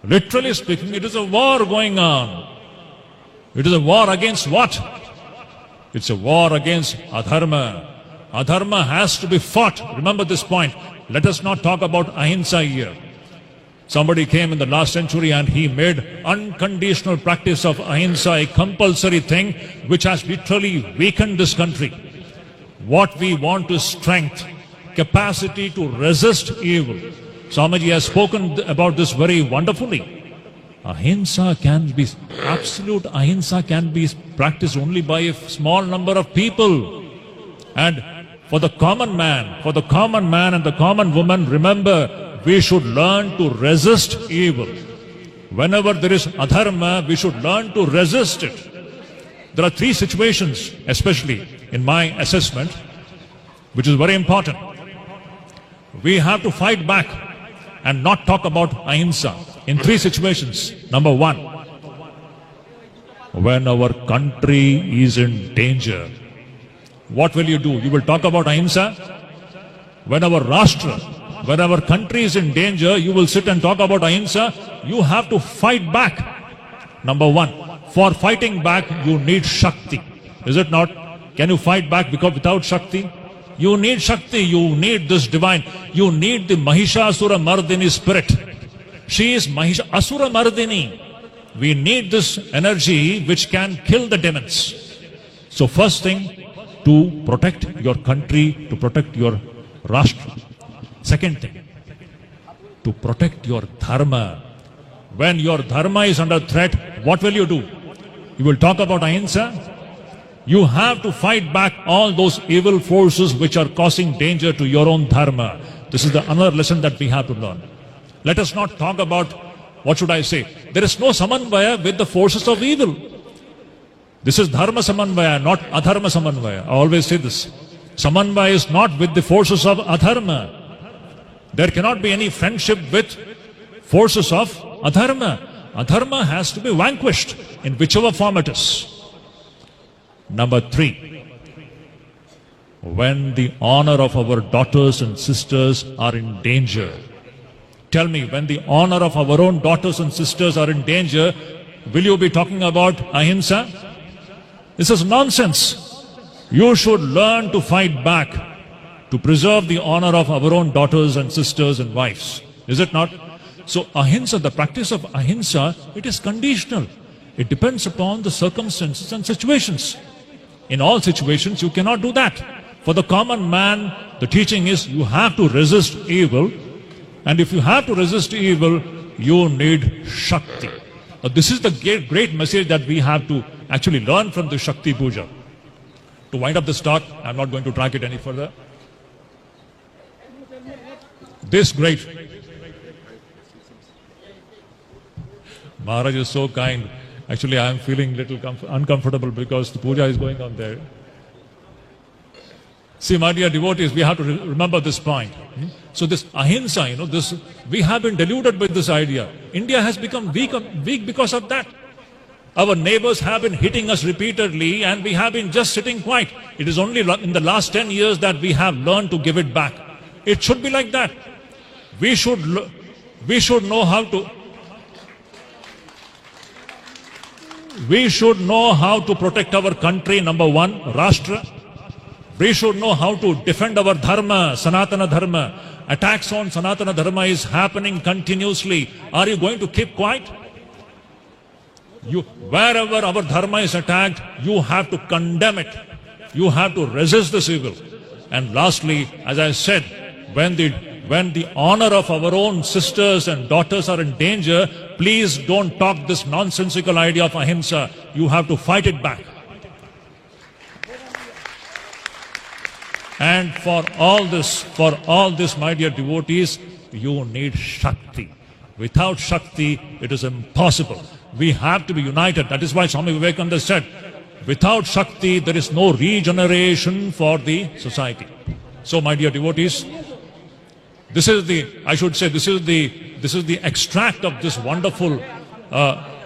Literally speaking, it is a war going on. It is a war against what? It's a war against adharma. Adharma has to be fought. Remember this point. Let us not talk about ahimsa here. Somebody came in the last century and he made unconditional practice of ahimsa a compulsory thing which has literally weakened this country. What we want is strength, capacity to resist evil. Swamiji has spoken about this very wonderfully. Ahimsa can be, absolute ahimsa can be practiced only by a small number of people. And for the common man and the common woman, remember, we should learn to resist evil. Whenever there is adharma, we should learn to resist it. There are three situations, especially in my assessment, which is very important. We have to fight back and not talk about ahimsa in three situations. Number one, when our country is in danger, what will you do? You will talk about ahimsa? When our rashtra, when our country is in danger, you will sit and talk about ahimsa. You have to fight back. Number one, for fighting back, you need Shakti. Is it not? Can you fight back without Shakti? You need Shakti, you need this divine. You need the Mahishasura Mardini spirit. She is Asura Mardini. We need this energy which can kill the demons. So first thing, to protect your country, to protect your rashtra. Second thing, to protect your dharma. When your dharma is under threat, what will you do? You will talk about ahimsa. You have to fight back all those evil forces which are causing danger to your own dharma. This is another lesson that we have to learn. Let us not talk about, what should I say? There is no samanvaya with the forces of evil. This is dharma samanvaya, not adharma samanvaya. I always say this. Samanvaya is not with the forces of adharma. There cannot be any friendship with forces of adharma. Adharma has to be vanquished in whichever form it is. Number three, when the honor of our daughters and sisters are in danger. Tell me, when the honor of our own daughters and sisters are in danger, will you be talking about ahimsa? This is nonsense. You should learn to fight back, to preserve the honor of our own daughters and sisters and wives. Is it not? So ahimsa, the practice of ahimsa, it is conditional. It depends upon the circumstances and situations. In all situations, you cannot do that. For the common man, the teaching is you have to resist evil. And if you have to resist evil, you need Shakti. Now, this is the great message that we have to actually learn from the Shakti Puja. To wind up this talk, I'm not going to drag it any further. This great Maharaj is so kind. Actually, I am feeling a little uncomfortable because the puja is going on there. See, my dear devotees, we have to remember this point. So this ahimsa, we have been deluded with this idea. India has become weak because of that. Our neighbors have been hitting us repeatedly and we have been just sitting quiet. It is only in the last 10 years that we have learned to give it back. It should be like that. We should know how to... We should know how to protect our country, number one, Rashtra. We should know how to defend our dharma, Sanatana dharma. Attacks on Sanatana dharma is happening continuously. Are you going to keep quiet? Wherever our dharma is attacked, you have to condemn it. You have to resist this evil. And lastly, as I said, when the honor of our own sisters and daughters are in danger, please don't talk this nonsensical idea of ahimsa. You have to fight it back. And for all this, my dear devotees, you need Shakti. Without Shakti, it is impossible. We have to be united. That is why Swami Vivekananda said, without Shakti, there is no regeneration for the society. So, my dear devotees, this is the extract of this wonderful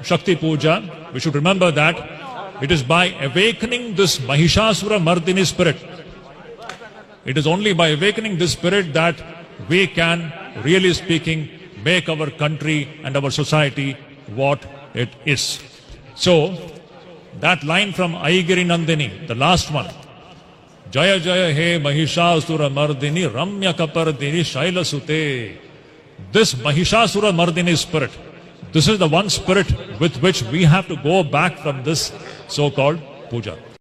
Shakti Puja. We should remember that it is by awakening this Mahishasura Mardini spirit. It is only by awakening this spirit that we can, really speaking, make our country and our society what it is. So, that line from Aigiri Nandini, the last one, Jaya Jaya He Mahishasura Mardini Ramya Kapardini Shaila Sute. This Mahishasura Mardini spirit, this is the one spirit with which we have to go back from this so-called puja.